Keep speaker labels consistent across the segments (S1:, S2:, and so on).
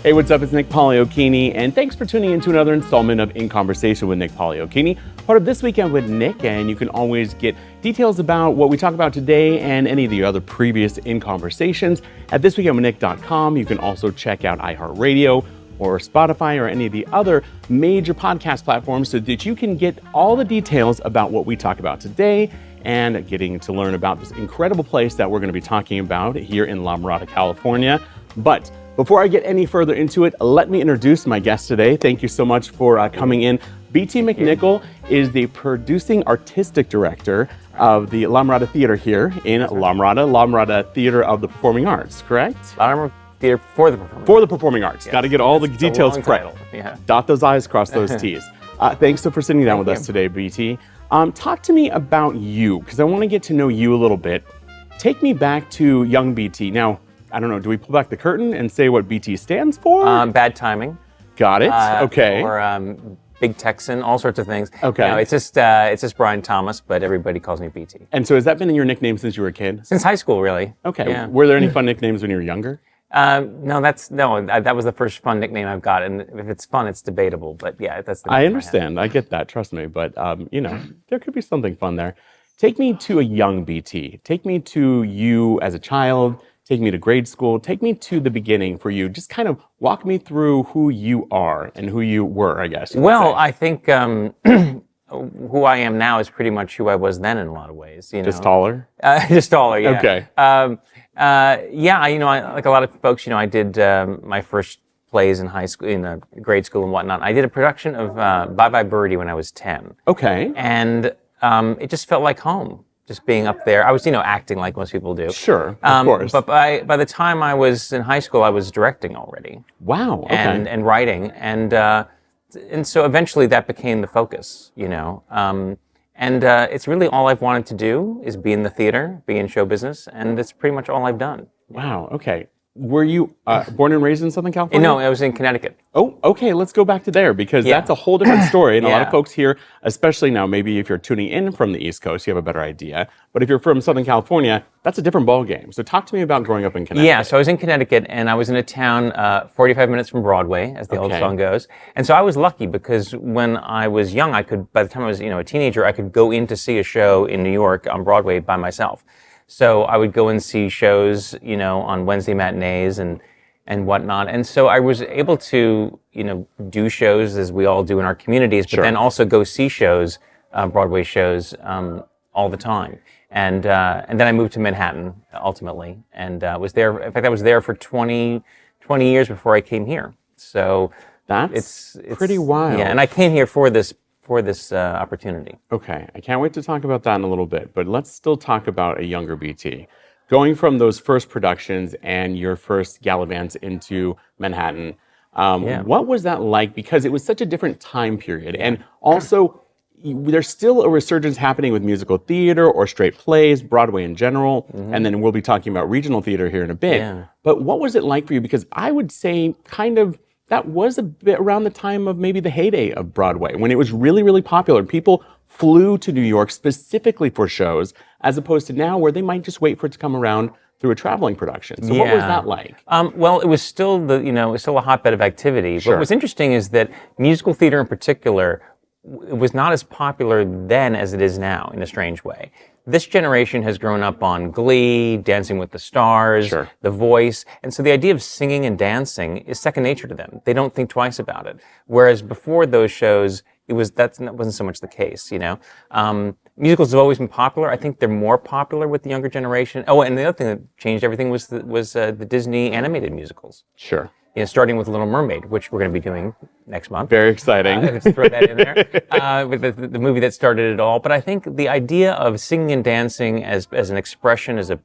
S1: Hey, what's up? It's Nick Poliokini, and thanks for tuning in to another installment of In Conversation with Nick Poliokini, part of This Weekend with Nick, and you can always get details about what we talk about today and any of the other previous In Conversations at thisweekendwithnick.com. You can also check out iHeartRadio or Spotify or any of the other major podcast platforms so that you can get all the details about what we talk about today and getting to learn about this incredible place that we're going to be talking about here in La Mirada, California. But before I get any further into it, let me introduce my guest today. Thank you so much for coming in. BT McNicholl is the producing artistic director of the La Mirada Theater here in La Mirada Theater of the Performing Arts, correct?
S2: La Mirada Theater for the Performing Arts.
S1: For the Performing Arts.
S2: Yes.
S1: Got to get all the details correct.
S2: Yeah.
S1: Dot those I's, cross those T's. Thanks for sitting down with us today, BT. Talk to me about you, because I want to get to know you a little bit. Take me back to young BT. Now, I don't know, do we pull back the curtain and say what BT stands for?
S2: Bad timing.
S1: Got it, okay.
S2: Or Big Texan, all sorts of things.
S1: Okay.
S2: No, it's just Brian Thomas, but everybody calls me BT.
S1: And so has that been your nickname since you were a kid?
S2: Since high school, really.
S1: Okay.
S2: Yeah.
S1: Were there any fun nicknames when you were younger?
S2: No, that was the first fun nickname I've got, and if it's fun, it's debatable. But yeah, that's the.
S1: I understand. I get that. Trust me. But there could be something fun there. Take me to a young BT. Take me to you as a child. Take me to grade school. Take me to the beginning for you. Just kind of walk me through who you are and who you were, I guess.
S2: Well, I think who I am now is pretty much who I was then in a lot of ways. You know,
S1: just taller.
S2: Just taller. Yeah.
S1: Okay.
S2: Like a lot of folks, I did my first plays in high school, in grade school and whatnot. I did a production of Bye Bye Birdie when I was 10.
S1: Okay.
S2: And it just felt like home, just being up there. I was, acting like most people do.
S1: Sure, of course.
S2: But by the time I was in high school, I was directing already.
S1: Wow. Okay.
S2: And writing, and so eventually that became the focus, it's really all I've wanted to do is be in the theater, be in show business, and that's pretty much all I've done.
S1: Wow. Okay. Were you born and raised in Southern California?
S2: No, I was in Connecticut.
S1: Oh, okay. Let's go back to there because that's a whole different story. And a lot of folks here, especially now, maybe if you're tuning in from the East Coast, you have a better idea. But if you're from Southern California, that's a different ballgame. So talk to me about growing up in Connecticut.
S2: Yeah, so I was in Connecticut, and I was in a town 45 minutes from Broadway, as the old song goes. And so I was lucky because when I was young, by the time I was a teenager, I could go in to see a show in New York on Broadway by myself. So I would go and see shows, on Wednesday matinees and whatnot. And so I was able to, do shows as we all do in our communities, but then also go see shows, Broadway shows, all the time. And then I moved to Manhattan ultimately, and was there. In fact, I was there for 20 years before I came here. So
S1: it's pretty wild.
S2: Yeah, and I came here for this opportunity.
S1: Okay, I can't wait to talk about that in a little bit, but let's still talk about a younger BT. Going from those first productions and your first gallivants into Manhattan, what was that like? Because it was such a different time period, and also there's still a resurgence happening with musical theater or straight plays, Broadway in general, and then we'll be talking about regional theater here in a bit. Yeah. But what was it like for you? Because I would say that was a bit around the time of maybe the heyday of Broadway, when it was really, really popular. People flew to New York specifically for shows, as opposed to now where they might just wait for it to come around through a traveling production. So what was that like?
S2: Well, it was still it was still a hotbed of activity.
S1: Sure.
S2: But what's interesting is that musical theater in particular, it was not as popular then as it is now, in a strange way. This generation has grown up on Glee, Dancing with the Stars, The Voice, and so the idea of singing and dancing is second nature to them. They don't think twice about it. Whereas before those shows, that wasn't so much the case. Musicals have always been popular. I think they're more popular with the younger generation. Oh, and the other thing that changed everything was the Disney animated musicals.
S1: Sure.
S2: Starting with Little Mermaid, which we're going to be doing next month.
S1: Very exciting.
S2: Let's throw that in there. With the movie that started it all. But I think the idea of singing and dancing as an expression, as a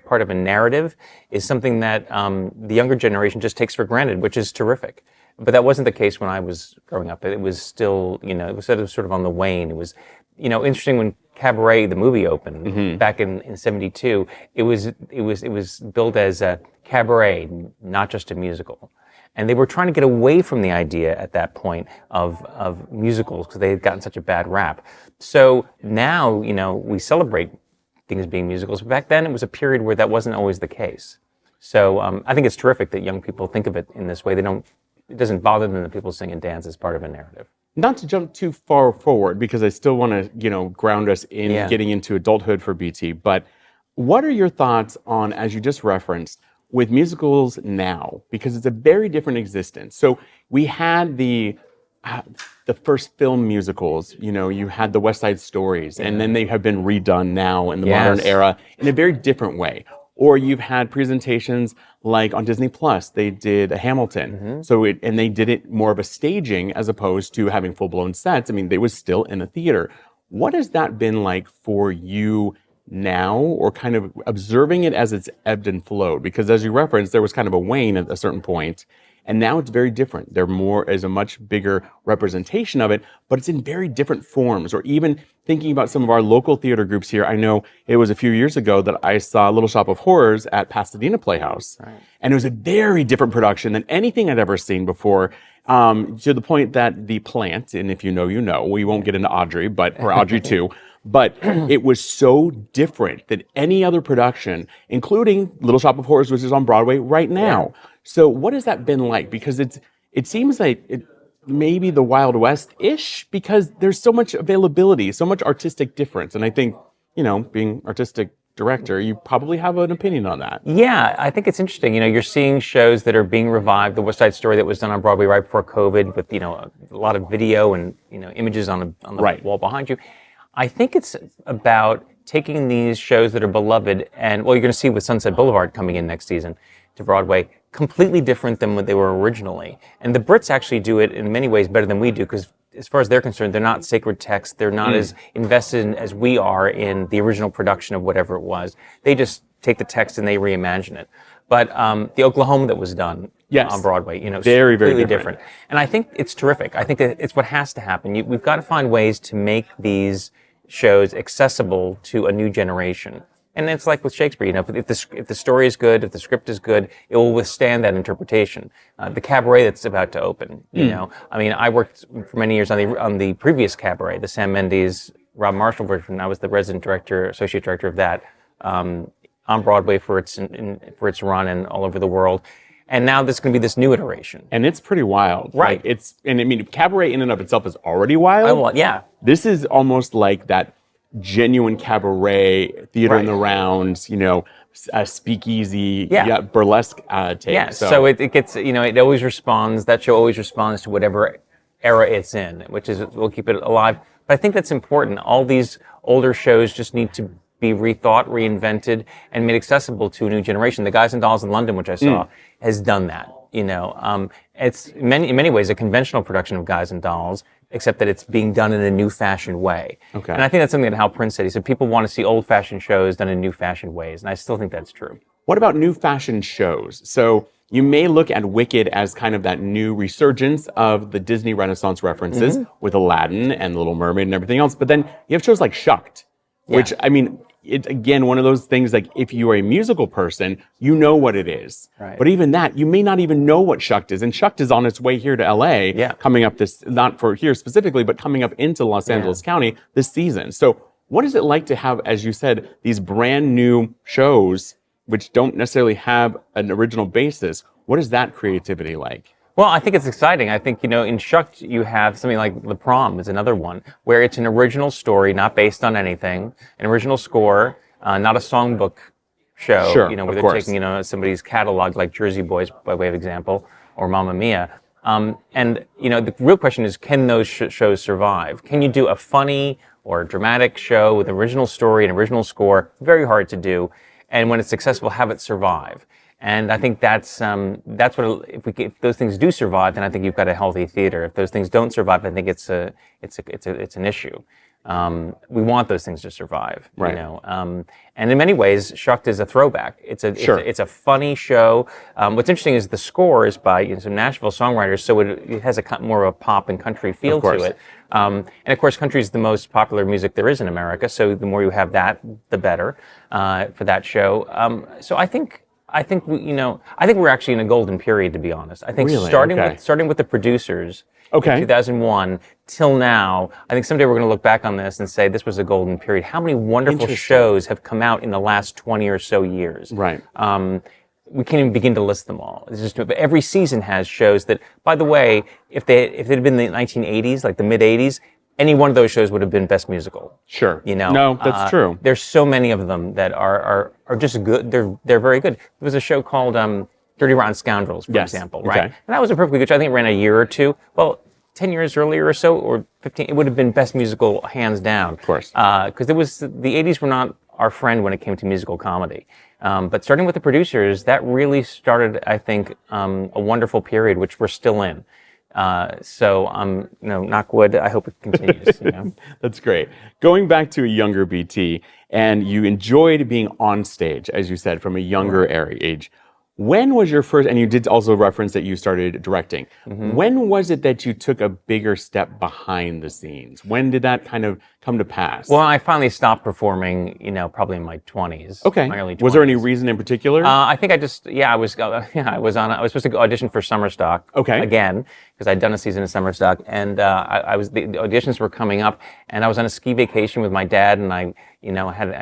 S2: part of a narrative, is something that the younger generation just takes for granted, which is terrific. But that wasn't the case when I was growing up. It was still, it was sort of on the wane. It was, interesting when Cabaret, the movie, opened back in '72. It was billed as a cabaret, not just a musical. And they were trying to get away from the idea at that point of musicals because they had gotten such a bad rap. So now, we celebrate things being musicals. But back then, it was a period where that wasn't always the case. So I think it's terrific that young people think of it in this way. It doesn't bother them that people sing and dance as part of a narrative.
S1: Not to jump too far forward, because I still want to, ground us in getting into adulthood for BT, but what are your thoughts on, as you just referenced, with musicals now? Because it's a very different existence. So we had the first film musicals, you had the West Side Stories, and then they have been redone now in the modern era in a very different way. Or you've had presentations like on Disney Plus, they did a Hamilton. And they did it more of a staging as opposed to having full-blown sets. I mean, they was still in a theater. What has that been like for you now, or kind of observing it as it's ebbed and flowed? Because as you referenced, there was kind of a wane at a certain point, and now it's very different. There is a much bigger representation of it, but it's in very different forms. Or even thinking about some of our local theater groups here, I know it was a few years ago that I saw Little Shop of Horrors at Pasadena Playhouse. Right. And it was a very different production than anything I'd ever seen before, to the point that the plant, and if you know, we won't get into Audrey, or Audrey 2, but it was so different than any other production, including Little Shop of Horrors, which is on Broadway right now. Yeah. So what has that been like? Because it seems like it maybe the Wild West-ish, because there's so much availability, so much artistic difference. And I think, being artistic director, you probably have an opinion on that.
S2: Yeah, I think it's interesting. You're seeing shows that are being revived. The West Side Story that was done on Broadway right before COVID with, a lot of video and, images on the wall behind you. I think it's about taking these shows that are beloved and, you're going to see with Sunset Boulevard coming in next season to Broadway, completely different than what they were originally. And the Brits actually do it in many ways better than we do, because as far as they're concerned, they're not sacred texts. They're not as invested as we are in the original production of whatever it was. They just take the text and they reimagine it. But the Oklahoma that was done on Broadway,
S1: very, very
S2: different. And I think it's terrific. I think it's what has to happen. We've got to find ways to make these shows accessible to a new generation. And it's like with Shakespeare, if the story is good, if the script is good, it will withstand that interpretation. The cabaret that's about to open, I worked for many years on the previous cabaret, the Sam Mendes, Rob Marshall version. I was the resident director, associate director of that on Broadway for its run and all over the world. And now there's going to be this new iteration.
S1: And it's pretty wild.
S2: Right.
S1: Cabaret in and of itself is already wild.
S2: Yeah.
S1: This is almost like that genuine cabaret, theater in the rounds, a speakeasy, burlesque take.
S2: Yeah, so it gets, it always responds, that show always responds to whatever era it's in, which is, we'll keep it alive. But I think that's important. All these older shows just need to be rethought, reinvented, and made accessible to a new generation. The Guys and Dolls in London, which I saw, has done that. It's in many ways a conventional production of Guys and Dolls, except that it's being done in a new-fashioned way. Okay. And I think that's something that Hal Prince said. He said people want to see old-fashioned shows done in new-fashioned ways, and I still think that's true.
S1: What about new-fashioned shows? So you may look at Wicked as kind of that new resurgence of the Disney Renaissance references with Aladdin and The Little Mermaid and everything else, but then you have shows like Shucked, which, it's, again, one of those things, like, if you are a musical person, you know what it is. Right. But even that, you may not even know what Shucked is. And Shucked is on its way here to LA, coming up not for here specifically, but coming up into Los Angeles County this season. So what is it like to have, as you said, these brand new shows, which don't necessarily have an original basis? What is that creativity like?
S2: Well, I think it's exciting. I think, in Shucked, you have something like The Prom is another one, where it's an original story, not based on anything, an original score, not a songbook show, where they're taking, somebody's catalog, like Jersey Boys, by way of example, or Mamma Mia. The real question is, can those shows survive? Can you do a funny or dramatic show with an original story and original score? Very hard to do. And when it's successful, have it survive. And I think that's what, if those things do survive, then I think you've got a healthy theater. If those things don't survive, I think it's an issue. We want those things to survive,
S1: right.
S2: And in many ways, Shucked is a throwback. It's a funny show. What's interesting is the score is by some Nashville songwriters, so it has more of a pop and country feel to it. And of course, country is the most popular music there is in America, so the more you have that, the better for that show. So I think we're actually in a golden period, to be honest. I think starting with the producers in 2001 till now, I think someday we're going to look back on this and say this was a golden period. How many wonderful shows have come out in the last 20 or so years?
S1: Right.
S2: we can't even begin to list them all. It's just, but every season has shows that, by the way, if it had been the 1980s, like the mid 80s, any one of those shows would have been Best Musical.
S1: Sure.
S2: You know,
S1: No, that's true.
S2: There's so many of them that are just good. They're very good. There was a show called Dirty Rotten Scoundrels, for example, right?
S1: Okay.
S2: And that was a perfectly good show. I think it ran a year or two. Well, 10 years earlier or so, or 15, it would have been Best Musical hands down. Of
S1: course.
S2: Because the 80s were not our friend when it came to musical comedy. But starting with the producers, that really started, I think, a wonderful period, which we're still in. So, knock wood, I hope it continues. You know?
S1: That's great. Going back to a younger BT, and you enjoyed being on stage, as you said, from a younger age. When was your first, and you did also reference that you started directing. When was it that you took a bigger step behind the scenes? When did that kind of come to pass?
S2: Well, I finally stopped performing, probably in my 20s.
S1: Okay.
S2: My early 20s.
S1: Was there any reason in particular?
S2: I think I just, I was supposed to audition for Summer Stock.
S1: Okay.
S2: Again, because I'd done a season of Summer Stock, and the auditions were coming up, and I was on a ski vacation with my dad, and I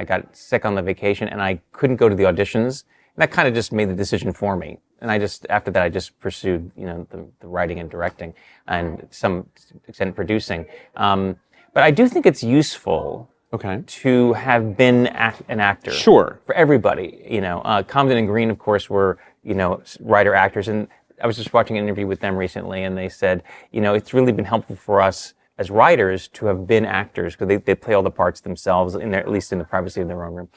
S2: got sick on the vacation, and I couldn't go to the auditions. And that kind of just made the decision for me. And after that, I just pursued, the writing and directing and to some extent producing. But I do think it's useful to have been an actor.
S1: Sure.
S2: For everybody, Comden and Green, of course, were, writer actors. And I was just watching an interview with them recently, and they said, it's really been helpful for us as writers to have been actors because they play all the parts themselves, at least in the privacy of their own room.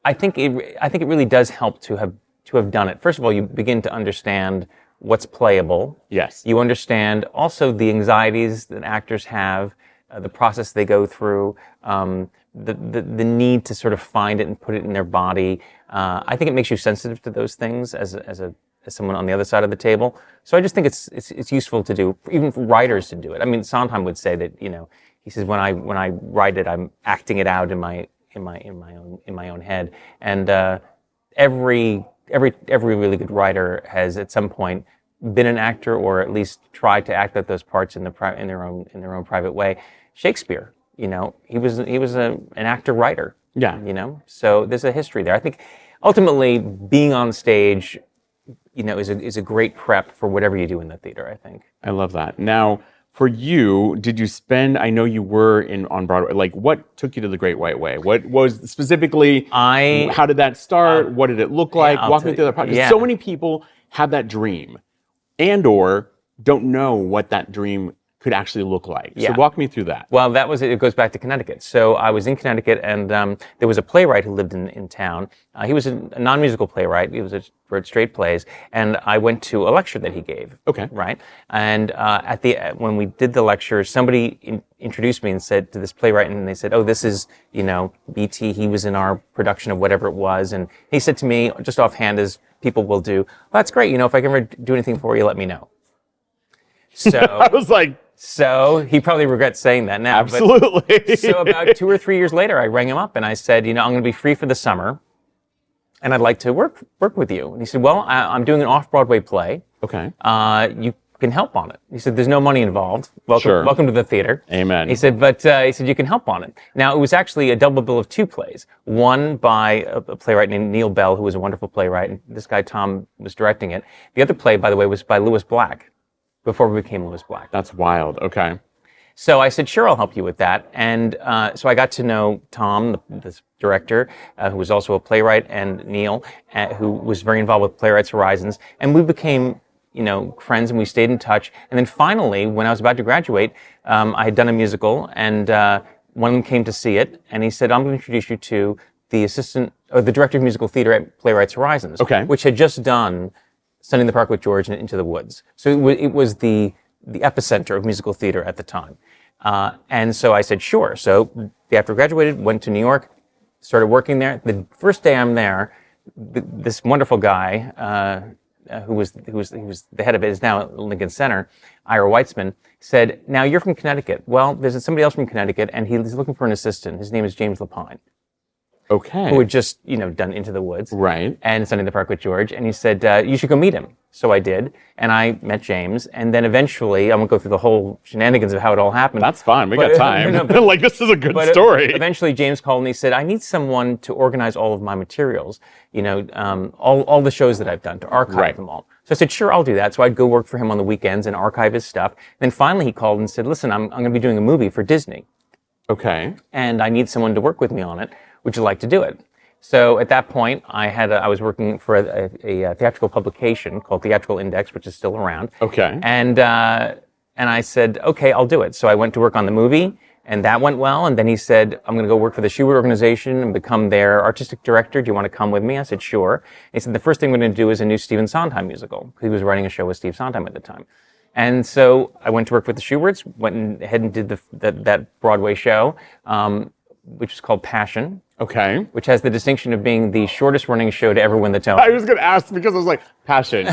S2: I think it really does help to have done it. First of all, you begin to understand what's playable.
S1: Yes.
S2: You understand also the anxieties that actors have, the process they go through, the need to sort of find it and put it in their body. I think it makes you sensitive to those things as someone on the other side of the table. So I just think it's useful to do, even for writers to do it. I mean, Sondheim would say that he says when I write it, I'm acting it out in my own head, and every really good writer has at some point been an actor or at least tried to act out those parts in their own private way. Shakespeare, he was an actor writer.
S1: Yeah.
S2: So there's a history there. I think ultimately being on stage, is a great prep for whatever you do in the theater. I think.
S1: I love that. Now, for you, did you spend, I know you were on Broadway, like what took you to the Great White Way? What was specifically, how did that start? What did it look like? Walk me through that process. So many people have that dream and or don't know what that dream could actually look like. So walk me through that.
S2: Well, that was it. It goes back to Connecticut. So I was in Connecticut, and there was a playwright who lived in town. He was a non-musical playwright. He wrote straight plays, and I went to a lecture that he gave.
S1: Okay.
S2: Right. And when we did the lecture, somebody introduced me and said to this playwright, and they said, "Oh, this is BT. He was in our production of whatever it was." And he said to me, just offhand, as people will do, "Well, that's great. If I can ever do anything for you, let me know." So
S1: I was like.
S2: So he probably regrets saying that now.
S1: Absolutely.
S2: But, so about 2 or 3 years later, I rang him up and I said, I'm going to be free for the summer, and I'd like to work with you. And he said, well, I'm doing an off-Broadway play.
S1: Okay.
S2: You can help on it. He said, there's no money involved. Welcome to the theater.
S1: Amen.
S2: He said, but you can help on it. Now, it was actually a double bill of 2 plays. One by a playwright named Neil Bell, who was a wonderful playwright, and this guy, Tom, was directing it. The other play, by the way, was by Lewis Black, before we became Lewis Black.
S1: That's wild. Okay.
S2: So I said, sure, I'll help you with that. And so I got to know Tom, the director, who was also a playwright, and Neil, who was very involved with Playwrights Horizons. And we became, friends, and we stayed in touch. And then finally, when I was about to graduate, I had done a musical, and one of them came to see it, and he said, I'm going to introduce you to the director of musical theater at Playwrights Horizons, which had just done Sunday in the Park with George and Into the Woods. So it was the epicenter of musical theater at the time. And so I said, sure. So after I graduated, went to New York, started working there. The first day I'm there, this wonderful guy, who was the head of it, is now at Lincoln Center, Ira Weitzman, said, now you're from Connecticut. Well, there's somebody else from Connecticut, and he's looking for an assistant. His name is James Lapine.
S1: Okay.
S2: Who had just, done Into the Woods.
S1: Right.
S2: And Sunday in the Park with George. And he said, you should go meet him. So I did, and I met James, and then eventually, I won't go through the whole shenanigans of how it all happened.
S1: That's fine. We got time. Like, this is a good story.
S2: Eventually, James called and he said, I need someone to organize all of my materials, all the shows that I've done, to archive them all. So I said, sure, I'll do that. So I'd go work for him on the weekends and archive his stuff. Then finally, he called and said, listen, I'm going to be doing a movie for Disney.
S1: Okay.
S2: And I need someone to work with me on it. Would you like to do it? So at that point, I was working for a theatrical publication called Theatrical Index, which is still around.
S1: Okay.
S2: And I said, okay, I'll do it. So I went to work on the movie, and that went well. And then he said, I'm going to go work for the Shubert organization and become their artistic director. Do you want to come with me? I said, sure. And he said, the first thing we're going to do is a new Stephen Sondheim musical, because he was writing a show with Steve Sondheim at the time. And so I went to work with the Schuberts, went ahead and did that Broadway show, which is called Passion.
S1: Okay.
S2: Which has the distinction of being the shortest running show to ever win the Tony.
S1: I was going to ask because I was like, Passion.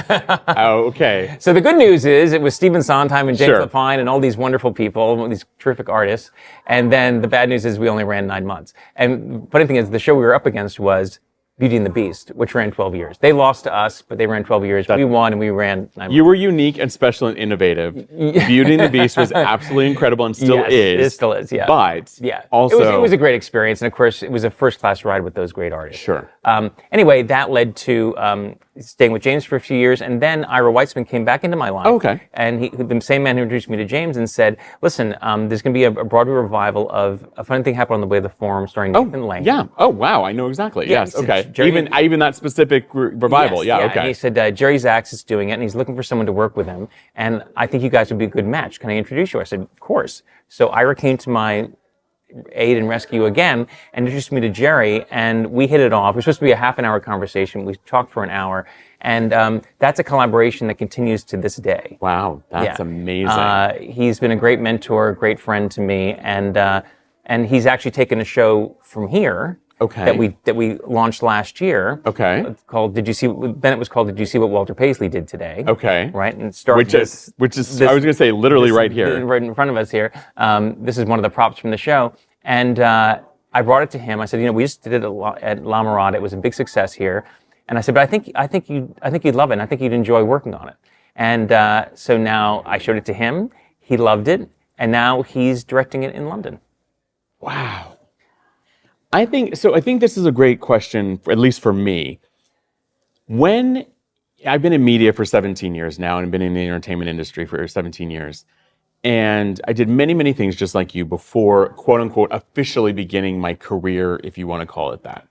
S1: Oh, okay.
S2: So the good news is it was Stephen Sondheim and James Lapine and all these wonderful people, these terrific artists. And then the bad news is we only ran 9 months. And the funny thing is the show we were up against was Beauty and the Beast, which ran 12 years. They lost to us, but they ran 12 years. We won, and we ran 9 months.
S1: You were unique and special and innovative. Beauty and the Beast was absolutely incredible and still is.
S2: It still is, yeah.
S1: But
S2: also, it was a great experience, and of course, it was a first-class ride with those great artists.
S1: Sure.
S2: Anyway, that led to staying with James for a few years, and then Ira Weitzman came back into my life.
S1: Oh, okay.
S2: And the same man who introduced me to James and said, listen, there's going to be a Broadway revival of A Funny Thing Happened on the Way to the Forum starring Nathan Lane.
S1: Yeah. Oh, wow. I know exactly.
S2: Yeah,
S1: yes. Okay. Even that specific revival.
S2: Yes,
S1: Okay.
S2: And he said, Jerry Zaks is doing it, and he's looking for someone to work with him, and I think you guys would be a good match. Can I introduce you? I said, of course. So Ira came to my aid and rescue again and introduced me to Jerry, and we hit it off. It was supposed to be a half-an-hour conversation. We talked for an hour, and that's a collaboration that continues to this day.
S1: Wow, that's amazing.
S2: He's been a great mentor, great friend to me, and he's actually taken a show from here that we launched last year.
S1: Okay.
S2: Called Did You See? Then it was called Did You See What Walter Paisley Did Today?
S1: Okay.
S2: Right, and it started
S1: which is I was going to say literally right here,
S2: right in front of us here. This is one of the props from the show, and I brought it to him. I said, we just did it at La Mirada. It was a big success here, and I said, but I think you'd love it, and I think you'd enjoy working on it. And so now I showed it to him. He loved it, and now he's directing it in London.
S1: Wow. I think this is a great question, at least for me. When I've been in media for 17 years now, and I've been in the entertainment industry for 17 years, and I did many, many things just like you before, quote unquote, officially beginning my career, if you want to call it that.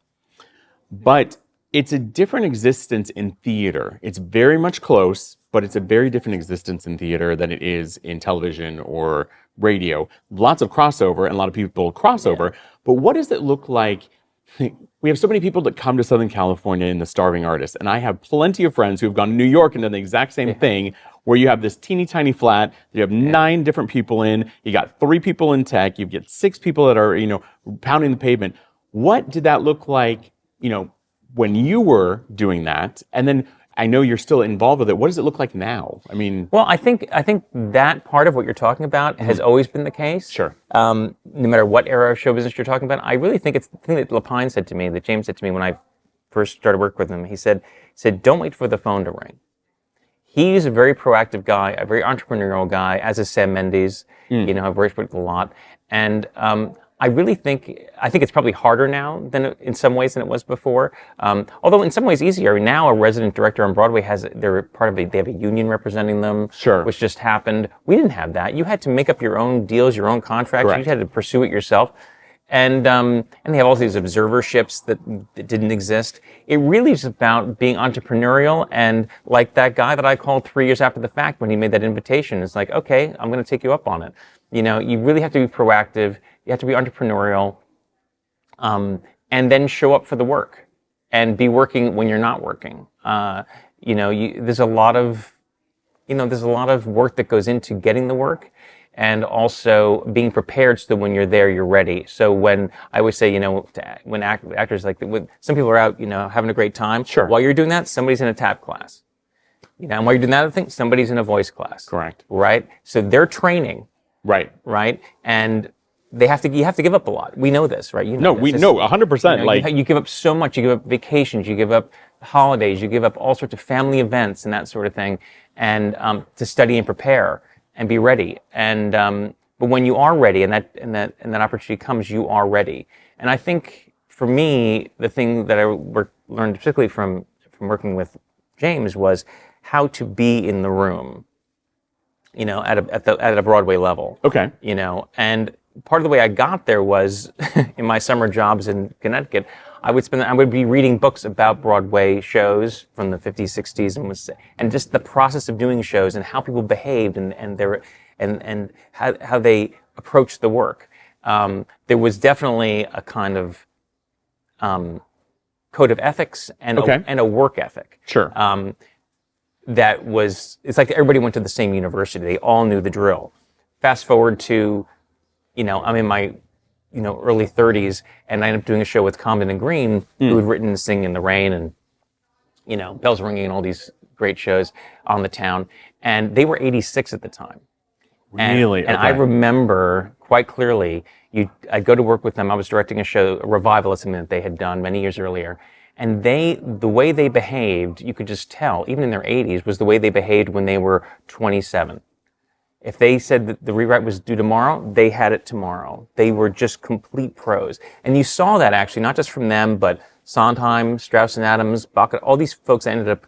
S1: But it's a different existence in theater. It's very much close, but it's a very different existence in theater than it is in television or radio. Lots of crossover, and a lot of people crossover. But what does it look like? We have so many people that come to Southern California in the Starving Artist, and I have plenty of friends who have gone to New York and done the exact same thing, where you have this teeny tiny flat, you have 9 different people in, you got 3 people in tech, you get 6 people that are, pounding the pavement. What did that look like, when you were doing that? And then I know you're still involved with it. What does it look like now? I mean,
S2: well, I think that part of what you're talking about has always been the case.
S1: Sure.
S2: No matter what era of show business you're talking about, I really think it's the thing that Lapine said to me, that James said to me when I first started working with him. He said, don't wait for the phone to ring. He's a very proactive guy, a very entrepreneurial guy, as is Sam Mendes. I've worked with a lot, and I think it's probably harder now in some ways than it was before. Although in some ways easier. Now a resident director on Broadway they have a union representing them, which just happened. We didn't have that. You had to make up your own deals, your own contracts.
S1: Correct.
S2: You had to pursue it yourself. And they have all these observerships that didn't exist. It really is about being entrepreneurial, and like that guy that I called 3 years after the fact when he made that invitation. It's like, okay, I'm going to take you up on it. You really have to be proactive. You have to be entrepreneurial, and then show up for the work, and be working when you're not working. There's a lot of work that goes into getting the work, and also being prepared so that when you're there, you're ready. So when I always say, when actors when some people are out, having a great time.
S1: Sure.
S2: While you're doing that, somebody's in a tap class. And while you're doing that other thing, somebody's in a voice class.
S1: Correct.
S2: Right. So they're training.
S1: Right.
S2: Right. And you have to give up a lot. We know this, right?
S1: We know 100%.
S2: You give up so much. You give up vacations. You give up holidays, you give up all sorts of family events and that sort of thing, and to study and prepare and be ready. And but when you are ready, and that opportunity comes, you are ready. And I think for me, the thing that I learned particularly from working with James was how to be in the room, at a Broadway level.
S1: Okay.
S2: And part of the way I got there was in my summer jobs in Connecticut, I would be reading books about Broadway shows from the 50s, 60s, and just the process of doing shows and how people behaved and how they approached the work. There was definitely a kind of code of ethics and a work ethic.
S1: Sure.
S2: It's like everybody went to the same university. They all knew the drill. Fast forward to, I'm in my, early 30s, and I ended up doing a show with Comden and Green, who had written Sing in the Rain and Bells Ringing and all these great shows on the town. And they were 86 at the time.
S1: Really?
S2: And I remember quite clearly, I'd go to work with them. I was directing a revival of something that they had done many years earlier. And the way they behaved, you could just tell, even in their 80s, was the way they behaved when they were 27. If they said that the rewrite was due tomorrow, they had it tomorrow. They were just complete pros. And you saw that actually, not just from them, but Sondheim, Strauss and Adams, Bach, all these folks ended up,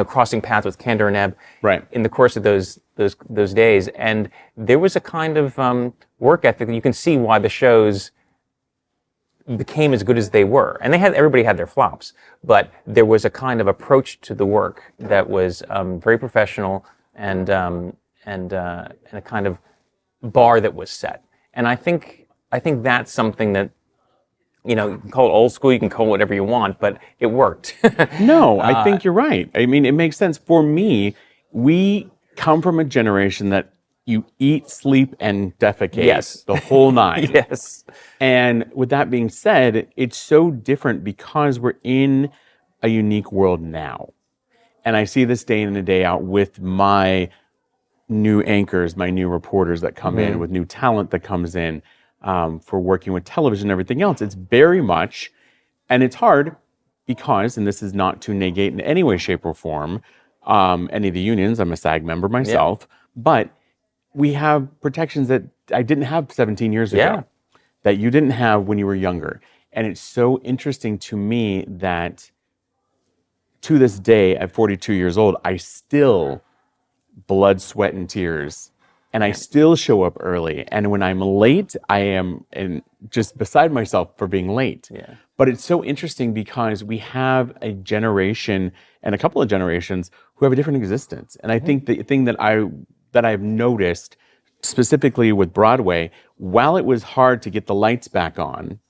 S2: crossing paths with Kander and Ebb in the course of those days. And there was a kind of work ethic that you can see why the shows became as good as they were. And everybody had their flops, but there was a kind of approach to the work that was very professional and a kind of bar that was set. And I think that's something that, you can call it old school, you can call it whatever you want, but it worked.
S1: No, I think you're right. I mean, it makes sense. For me, we come from a generation that you eat, sleep, and defecate the whole nine.
S2: Yes.
S1: And with that being said, it's so different because we're in a unique world now. And I see this day in and day out with my new anchors, my new reporters that come in, with new talent that comes in for working with television and everything else. It's very much, and it's hard because, and this is not to negate in any way, shape, or form, any of the unions. I'm a SAG member myself, but we have protections that I didn't have 17 years ago, that you didn't have when you were younger. And it's so interesting to me that to this day, at 42 years old, I still blood, sweat, and tears. And I still show up early. And when I'm late, I am just beside myself for being late.
S2: Yeah.
S1: But it's so interesting because we have a generation and a couple of generations who have a different existence. And I think the thing that I've noticed specifically with Broadway, while it was hard to get the lights back on,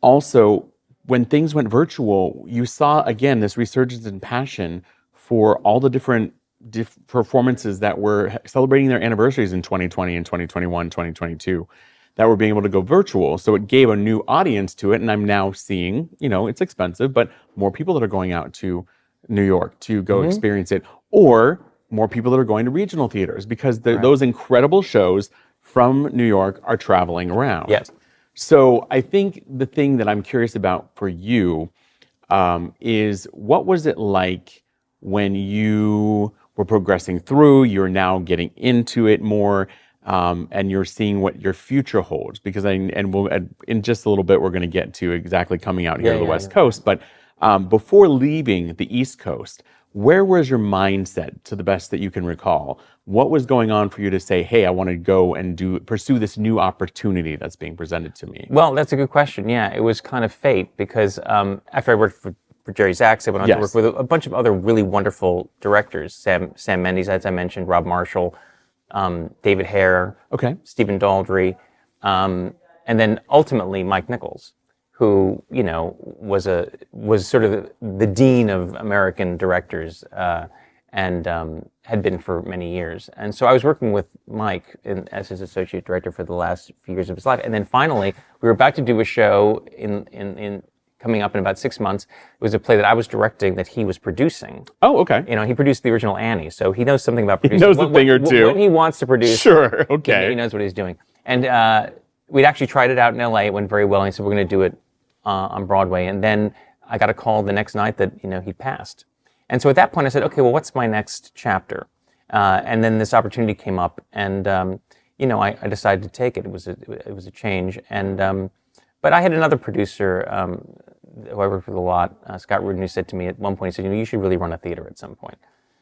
S1: also when things went virtual, you saw again this resurgence in passion for all the different performances that were celebrating their anniversaries in 2020 and 2021, 2022, that were being able to go virtual. So it gave a new audience to it. And I'm now seeing, it's expensive, but more people that are going out to New York to go experience it, or more people that are going to regional theaters because those incredible shows from New York are traveling around.
S2: Yes.
S1: So I think the thing that I'm curious about for you is what was it like when you were progressing through, you're now getting into it more, and you're seeing what your future holds? Because we'll, in just a little bit, we're going to get to exactly coming out here to the West Coast. But before leaving the East Coast, where was your mindset, to the best that you can recall? What was going on for you to say, hey, I want to go and pursue this new opportunity that's being presented to me?
S2: Well, that's a good question. Yeah, it was kind of fate because after I worked for Jerry Zaks, I went on to work with a bunch of other really wonderful directors. Sam Mendes, as I mentioned, Rob Marshall, David Hare, Stephen Daldry, and then ultimately Mike Nichols, who was sort of the dean of American directors and had been for many years. And so I was working with Mike as his associate director for the last few years of his life. And then finally, we were about to do a show in coming up in about 6 months. It was a play that I was directing that he was producing.
S1: Oh, okay.
S2: He produced the original Annie, so he knows something about producing.
S1: He knows a thing or two.
S2: When he wants to produce.
S1: Sure, okay.
S2: He knows what he's doing. And we'd actually tried it out in LA. It went very well. And he said, we're going to do it on Broadway. And then I got a call the next night that he'd passed. And so at that point I said, okay, well, what's my next chapter? And then this opportunity came up, and I decided to take it. It was a change, and but I had another producer who I worked with a lot, Scott Rudin, who said to me at one point, he said, you should really run a theater at some point.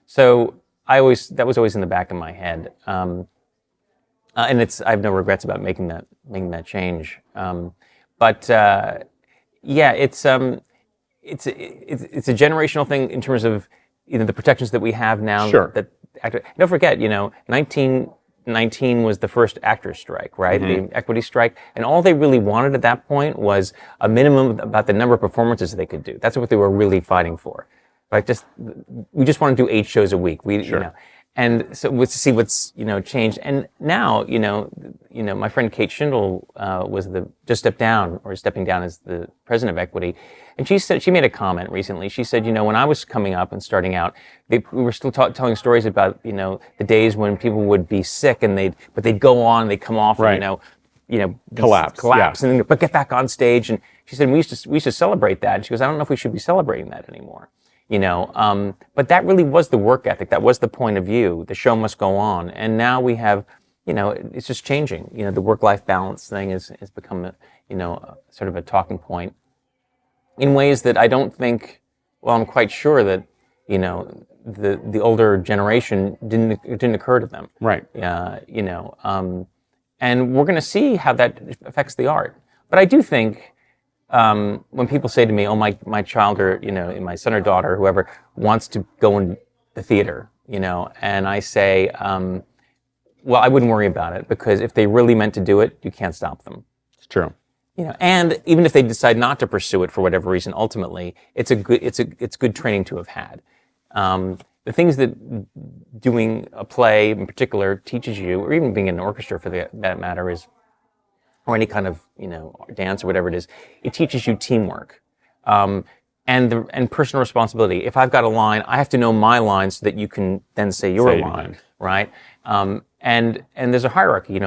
S2: So that was always in the back of my head, and I have no regrets about making that change. But it's a generational thing in terms of the protections that we have now.
S1: Sure.
S2: Don't forget, 1919 was the first actors' strike, right? The equity strike, and all they really wanted at that point was a minimum about the number of performances they could do. That's what they were really fighting for. Right? We just want to do 8 shows a week.
S1: Sure.
S2: And so to see what's changed. And now my friend Kate Schindel just stepping down as the president of Equity, and she made a comment recently. She said, when I was coming up and starting out, we were still telling stories about the days when people would be sick and they'd go on, they'd come off,
S1: right.
S2: and
S1: collapse,
S2: and then but get back on stage. And she said we used to celebrate that. And she goes, I don't know if we should be celebrating that anymore. But that really was the work ethic. That was the point of view. The show must go on. And now we have, it's just changing. The work-life balance thing has become a sort of a talking point in ways that I don't think, I'm quite sure that, the older generation didn't occur to them.
S1: Right.
S2: And we're going to see how that affects the art. But I do think, when people say to me, "Oh, my child or my son or daughter, whoever wants to go in the theater," and I say, "Well, I wouldn't worry about it because if they really meant to do it, you can't stop them."
S1: It's true.
S2: And even if they decide not to pursue it for whatever reason, ultimately, it's good training to have had. The things that doing a play in particular teaches you, or even being in an orchestra for that matter, or any kind of dance or whatever it is, it teaches you teamwork, and personal responsibility. If I've got a line, I have to know my line so that you can then say your line, right? And there's a hierarchy.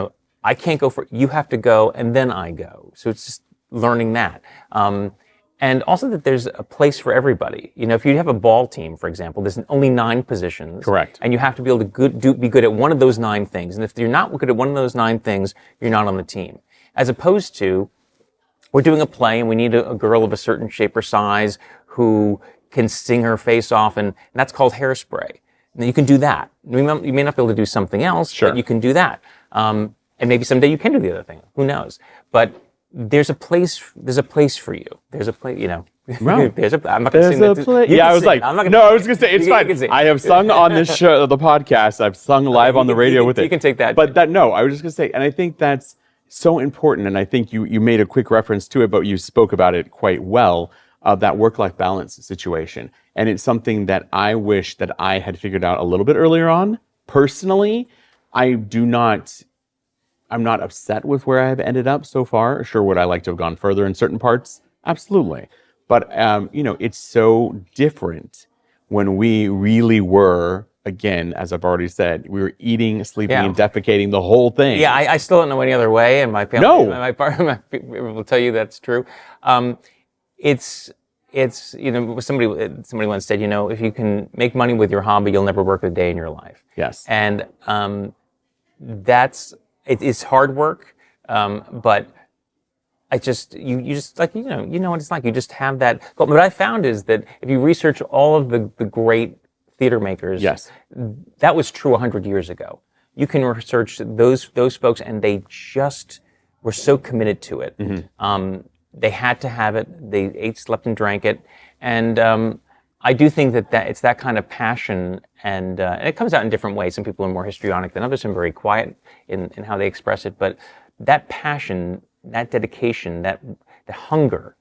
S2: I can't go for it. You have to go, and then I go. So it's just learning that, and also that there's a place for everybody. If you have a ball team, for example, there's only 9 positions.
S1: Correct.
S2: And you have to be able to be good at one of those 9 things. And if you're not good at one of those 9 things, you're not on the team. As opposed to, we're doing a play and we need a girl of a certain shape or size who can sing her face off, and that's called Hairspray. And you can do that. You may not be able to do something else,
S1: sure,
S2: but you can do that. And maybe someday you can do the other thing. Who knows? But there's a place for you. There's a place,
S1: Well,
S2: I'm not going to sing that.
S1: Yeah, I was like, I was going to say, it's fine. I have sung on this show, the podcast. I've sung live on the radio with it.
S2: You can take that.
S1: But I was just going to say, and I think that's so important, and I think you made a quick reference to it, but you spoke about it quite well, that work-life balance situation. And it's something that I wish that I had figured out a little bit earlier on. Personally, I'm not upset with where I've ended up so far. Sure, would I like to have gone further in certain parts? Absolutely. But, it's so different when we really were, again, as I've already said, we were eating, sleeping, and defecating the whole thing.
S2: Yeah, I still don't know any other way, and my family, my partner will tell you that's true. Somebody once said, if you can make money with your hobby, you'll never work a day in your life.
S1: Yes.
S2: And it's hard work, but you just like what it's like. You just have that. But what I found is that if you research all of the great theater makers,
S1: yes,
S2: that was true 100 years ago. You can research those folks, and they just were so committed to it. Mm-hmm. They had to have it. They ate, slept, and drank it. And I do think that it's that kind of passion, and it comes out in different ways. Some people are more histrionic than others, and very quiet in how they express it. But that passion, that dedication, that hunger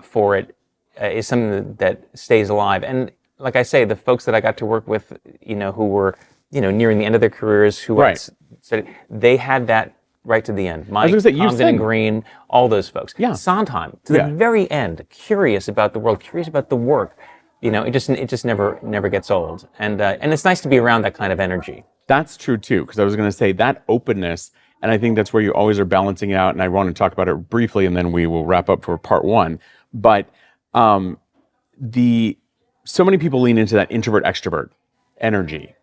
S2: for it is something that stays alive. And like I say, the folks that I got to work with, who were, nearing the end of their careers, they had that right to the end. Mike, Comden and Green, all those folks.
S1: Yeah.
S2: Sondheim, to the very end, curious about the world, curious about the work. It just never gets old. And it's nice to be around that kind of energy.
S1: That's true too, because I was going to say that openness, and I think that's where you always are balancing out, and I want to talk about it briefly, and then we will wrap up for part 1. But so many people lean into that introvert extrovert energy.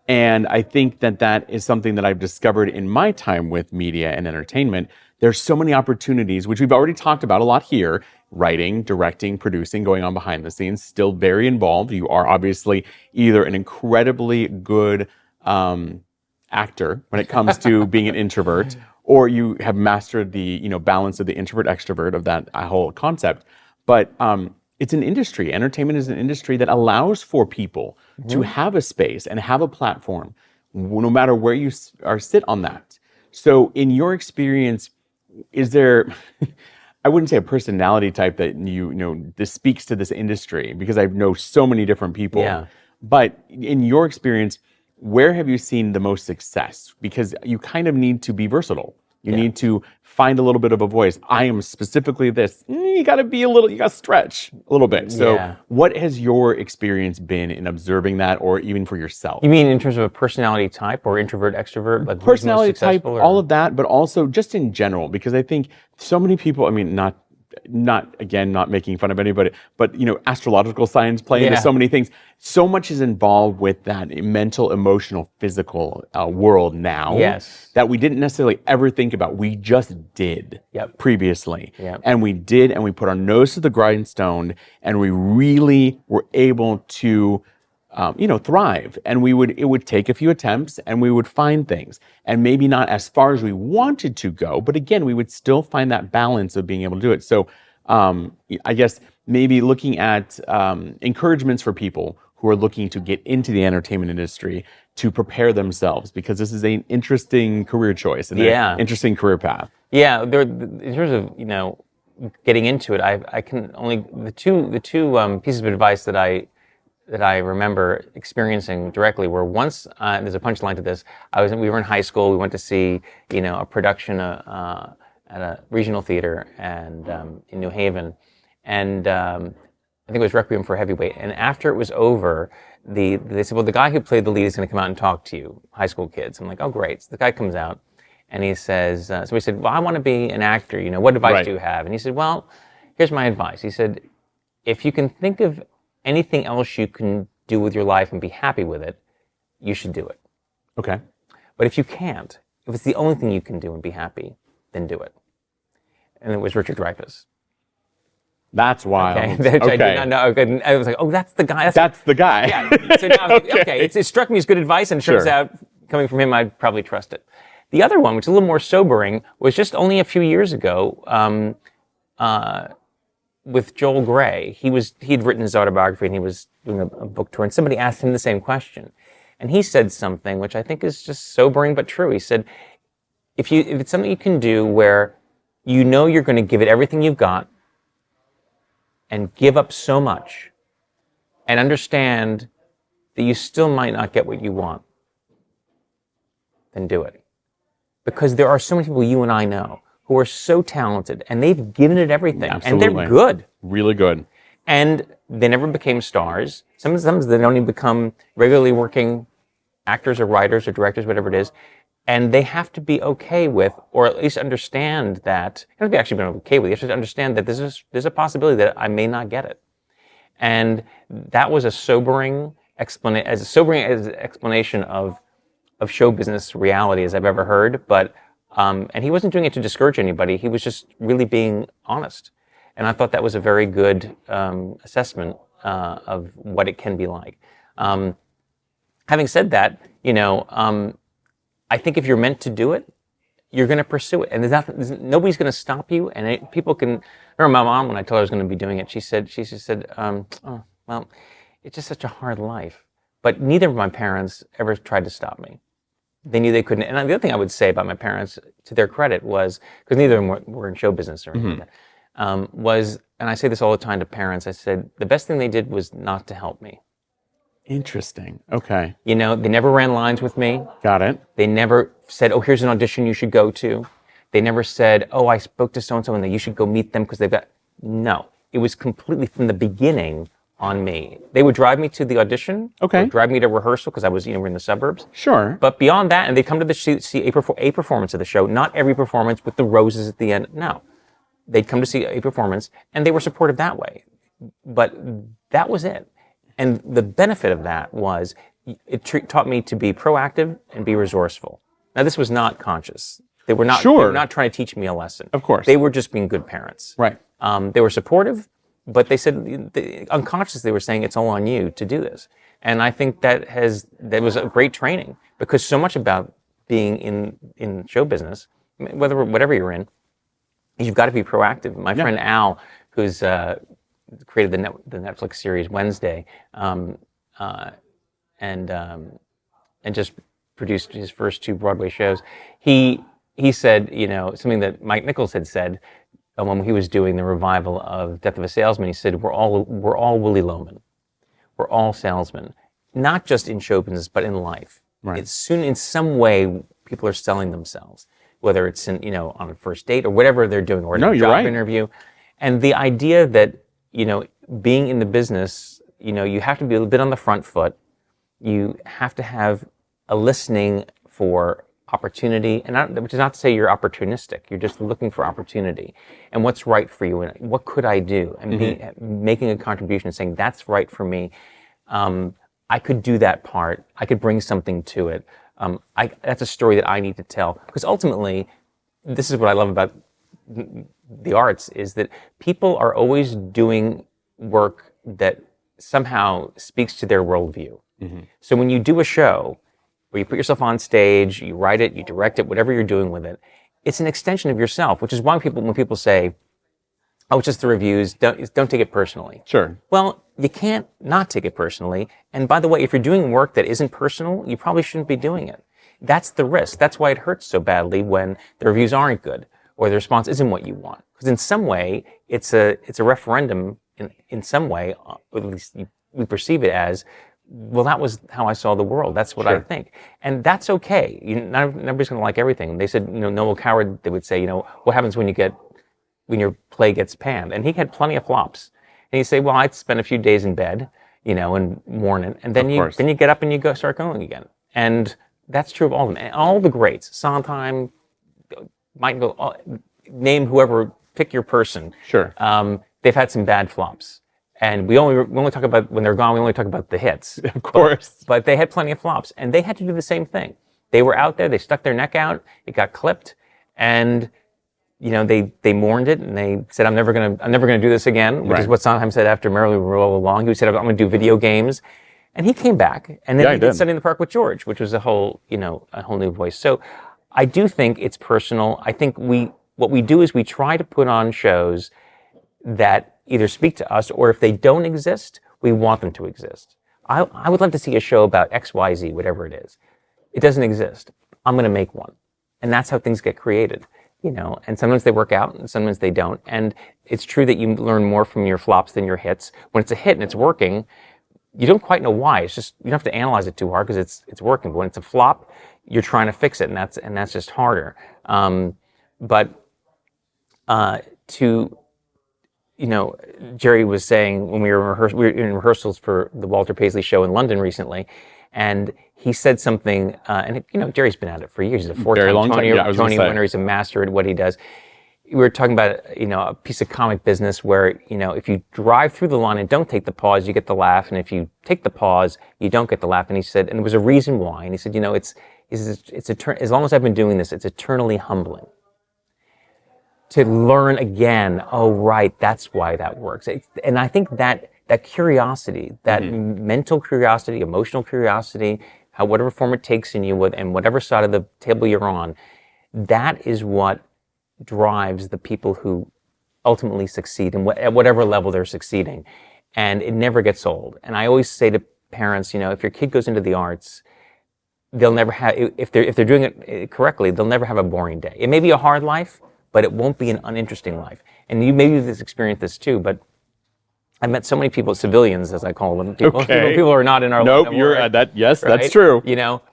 S1: And I think that is something that I've discovered in my time with media and entertainment. There's so many opportunities, which we've already talked about a lot here: writing, directing, producing, going on behind the scenes, still very involved. You are obviously either an incredibly good actor when it comes to being an introvert, or you have mastered the balance of the introvert extrovert of that whole concept. But it's an industry. Entertainment is an industry that allows for people to have a space and have a platform, no matter where you sit on that. So, in your experience, is there? I wouldn't say a personality type that this speaks to this industry, because I know so many different people.
S2: Yeah.
S1: But in your experience, where have you seen the most success? Because you kind of need to be versatile. You need to find a little bit of a voice. I am specifically this. You got to stretch a little bit. So what has your experience been in observing that, or even for yourself?
S2: You mean in terms of a personality type, or introvert, extrovert? Like
S1: personality type, all of that, but also just in general, because I think so many people, I mean, not making fun of anybody, but astrological signs play into so many things. So much is involved with that mental, emotional, physical world now that we didn't necessarily ever think about. We just did previously. And we did, and we put our nose to the grindstone, and we really were able to thrive. And it would take a few attempts, and we would find things, and maybe not as far as we wanted to go, but again, we would still find that balance of being able to do it. So I guess maybe looking at encouragements for people who are looking to get into the entertainment industry to prepare themselves, because this is an interesting career choice and an interesting career path.
S2: Yeah, in terms of getting into it, I can only the two pieces of advice that I remember experiencing directly were, once, there's a punchline to this. We were in high school. We went to see, a production at a regional theater and in New Haven, and I think it was Requiem for a Heavyweight. And after it was over, they said, "Well, the guy who played the lead is going to come out and talk to you, high school kids." I'm like, "Oh, great!" So the guy comes out, and he says, "So we said, well, I want to be an actor. What advice do you have?" And he said, "Well, here's my advice." He said, "If you can think of anything else you can do with your life and be happy with it, you should do it.
S1: Okay.
S2: But if you can't, if it's the only thing you can do and be happy, then do it." And it was Richard Dreyfuss.
S1: That's wild.
S2: Okay. I did not know. I was like, "Oh, that's the guy."
S1: That's the guy.
S2: Yeah. So now, okay. It struck me as good advice, and it turns out, coming from him, I'd probably trust it. The other one, which is a little more sobering, was just only a few years ago, with Joel Grey. He'd written his autobiography, and he was doing a book tour, and somebody asked him the same question. And he said something which I think is just sobering but true. He said, if it's something you can do where you're going to give it everything you've got and give up so much and understand that you still might not get what you want, then do it. Because there are so many people you and I know who are so talented, and they've given it everything.
S1: Absolutely.
S2: And they're good.
S1: Really good.
S2: And they never became stars. Sometimes they don't even become regularly working actors or writers or directors, whatever it is. And they have to be okay with, or at least understand that, they have to be actually okay with it. You have to understand that there's a possibility that I may not get it. And that was as sobering explanation of show business reality as I've ever heard. But and he wasn't doing it to discourage anybody. He was just really being honest. And I thought that was a very good assessment of what it can be like. Having said that, I think if you're meant to do it, you're going to pursue it. And nobody's going to stop you. And people can... I remember my mom, when I told her I was going to be doing it, she said, "Oh, well, it's just such a hard life." But neither of my parents ever tried to stop me. They knew they couldn't. And the other thing I would say about my parents, to their credit, was, because neither of them were in show business or anything like that, was, and I say this all the time to parents, I said, the best thing they did was not to help me.
S1: Interesting. Okay.
S2: They never ran lines with me.
S1: Got it.
S2: They never said, "Oh, here's an audition you should go to." They never said, "Oh, I spoke to so-and-so and you should go meet them because they've got..." No. It was completely from the beginning on me. They would drive me to the audition.
S1: Okay.
S2: Drive me to rehearsal because I was, we're in the suburbs.
S1: Sure.
S2: But beyond that, and they come to see a performance of the show, not every performance with the roses at the end. No. They'd come to see a performance, and they were supportive that way. but that was it. And the benefit of that was it taught me to be proactive and be resourceful. Now, this was not conscious. They were not, they were not trying to teach me a lesson.
S1: Of course.
S2: They were just being good parents.
S1: Right.
S2: They were supportive, but they said, unconsciously, they were saying it's all on you to do this. And I think that was a great training, because so much about being in show business, whatever you're in, is you've got to be proactive. My friend Al, who's created the Netflix series Wednesday, and just produced his first 2 Broadway shows. He said, something that McNicholl had said when he was doing the revival of Death of a Salesman. He said, "We're all Willy Loman. We're all salesmen, not just in show business, but in life.
S1: Right.
S2: It's soon in some way people are selling themselves, whether it's on a first date or whatever they're doing, or a job interview, and the idea that being in the business, you have to be a bit on the front foot. You have to have a listening for opportunity, which is not to say you're opportunistic. You're just looking for opportunity and what's right for you and what could I do, and making a contribution and saying that's right for me. I could do that part. I could bring something to it. That's a story that I need to tell, because ultimately, this is what I love about the arts, is that people are always doing work that somehow speaks to their worldview. So when you do a show where you put yourself on stage, you write it, you direct it, whatever you're doing with it, it's an extension of yourself, which is why when people say, "Oh, it's just the reviews," don't take it personally.
S1: Sure.
S2: Well, you can't not take it personally. And by the way, if you're doing work that isn't personal, you probably shouldn't be doing it. That's the risk. That's why it hurts so badly when the reviews aren't good or the response isn't what you want. Because in some way, it's a referendum in some way, or at least we perceive it as, well, that was how I saw the world. That's what I think. And that's okay. Not everybody's going to like everything. They said, Noel Coward, they would say, what happens when your play gets panned? And he had plenty of flops. And he'd say, well, I'd spend a few days in bed, and mourn it. And then you get up and you start going again. And that's true of all of them. And all the greats, Sondheim, might go, name whoever, pick your person.
S1: Sure.
S2: They've had some bad flops. And we only talk about, when they're gone, we only talk about the hits.
S1: Of course.
S2: But they had plenty of flops. And they had to do the same thing. They were out there, they stuck their neck out, it got clipped, and they mourned it, and they said, I'm never gonna do this again, which is what Sondheim said after Merrily We Roll Along. He said, I'm gonna do video games. And he came back, and then he did Sunday in the Park with George, which was a whole new voice. So I do think it's personal. I think what we do is we try to put on shows that either speak to us, or if they don't exist, we want them to exist. I would love to see a show about XYZ, whatever it is. It doesn't exist. I'm going to make one. And that's how things get created, and sometimes they work out and sometimes they don't. And it's true that you learn more from your flops than your hits. When it's a hit and it's working, you don't quite know why. It's just, you don't have to analyze it too hard because it's working. But when it's a flop, you're trying to fix it, and that's just harder. Jerry was saying when we were in rehearsals for the Walter Paisley show in London recently, and he said something, and Jerry's been at it for years. He's a four-time Tony winner. He's a master at what he does. We were talking about, a piece of comic business where, if you drive through the line and don't take the pause, you get the laugh, and if you take the pause, you don't get the laugh. And he said, and there was a reason why. And he said, as long as I've been doing this, it's eternally humbling to learn again, oh, right, that's why that works. And I think that curiosity, that mental curiosity, emotional curiosity, whatever form it takes in you, and whatever side of the table you're on, that is what drives the people who ultimately succeed at whatever level they're succeeding. And it never gets old. And I always say to parents, if your kid goes into the arts, they'll never have, if they're doing it correctly, they'll never have a boring day. It may be a hard life, but it won't be an uninteresting life. And you maybe experienced this too, but I've met so many people, civilians as I call them, people who are not in our
S1: life.
S2: Nope,
S1: yes, right? That's true.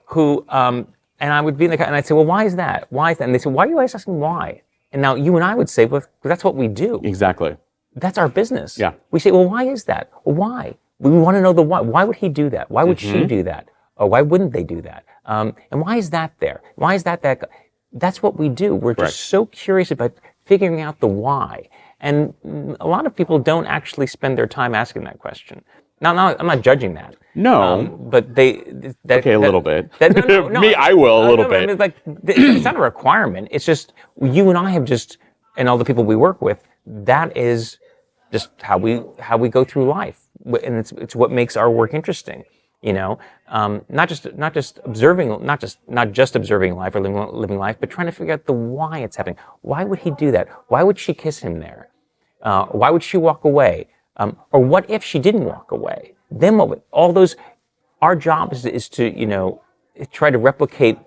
S2: Who, and I would be in the car, and I'd say, well, why is that? Why is that? And they say, why are you always asking why? And now you and I would say, well, that's what we do.
S1: Exactly.
S2: That's our business.
S1: Yeah.
S2: We say, well, why is that? Well, why? We want to know the why. Why would he do that? Why would she do that? Or why wouldn't they do that? And why is that there? Why is that? That's what we do. We're just so curious about figuring out the why. And a lot of people don't actually spend their time asking that question. Now, I'm not judging that.
S1: No.
S2: But
S1: Okay, a little bit.
S2: No,
S1: Me, I will a little bit.
S2: I mean, like, it's not a requirement. It's just you and I have just, and all the people we work with, that is just how we go through life, and it's what makes our work interesting. Not just observing, not just observing life or living life, but trying to figure out the why it's happening. Why would he do that? Why would she kiss him there? Why would she walk away? Or what if she didn't walk away? Then what would all those? Our job is to try to replicate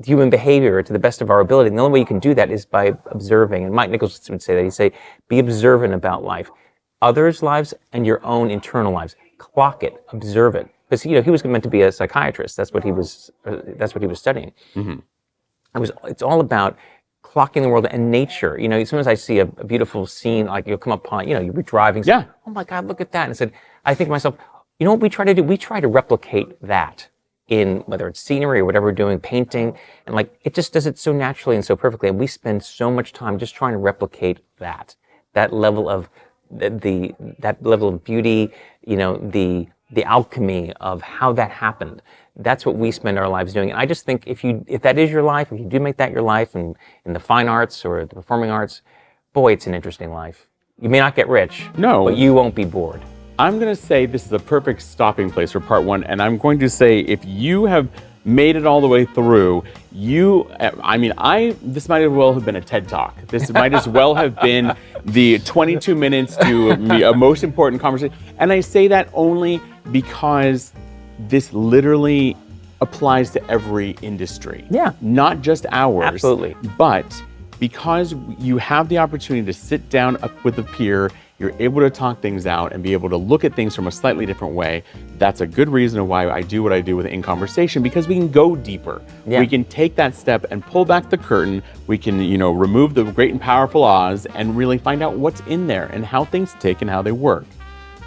S2: human behavior to the best of our ability. And the only way you can do that is by observing. And McNicholl would say that. He'd say, be observant about life, others' lives and your own internal lives. Clock it, observe it. Because he was meant to be a psychiatrist. That's what he was studying.
S1: Mm-hmm.
S2: It's all about clocking the world and nature. As soon as I see a beautiful scene, like you'll come upon, you'll be driving.
S1: Yeah.
S2: Oh my God, look at that! And I think to myself, what we try to do? We try to replicate that in whether it's scenery or whatever we're doing, painting, and it just does it so naturally and so perfectly. And we spend so much time just trying to replicate that level of that level of beauty. The alchemy of how that happened. That's what we spend our lives doing. And I just think if that is your life, if you do make that your life in the fine arts or the performing arts, boy, it's an interesting life. You may not get rich, but you won't be bored.
S1: I'm going to say this is a perfect stopping place for part one, and I'm going to say if you have made it all the way through, this might as well have been a TED Talk. This might as well have been the 22 minutes to a most important conversation. And I say that only because this literally applies to every industry.
S2: Yeah.
S1: Not just ours.
S2: Absolutely.
S1: But because you have the opportunity to sit down up with a peer, you're able to talk things out and be able to look at things from a slightly different way. That's a good reason why I do what I do with In Conversation, because we can go deeper. Yeah. We can take that step and pull back the curtain. We can, remove the great and powerful Oz and really find out what's in there and how things tick and how they work.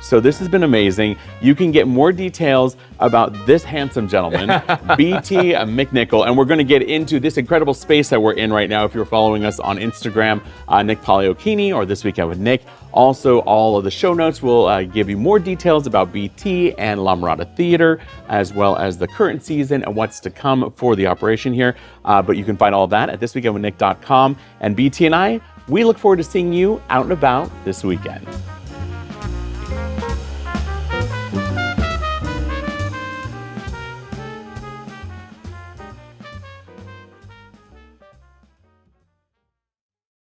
S1: So this has been amazing. You can get more details about this handsome gentleman, BT McNicholl, and we're going to get into this incredible space that we're in right now. If you're following us on Instagram, Nick Poliokini, or This Weekend with Nick. Also, all of the show notes will give you more details about BT and La Mirada Theater, as well as the current season and what's to come for the operation here. But you can find all of that at thisweekendwithnick.com. And BT and I, we look forward to seeing you out and about this weekend.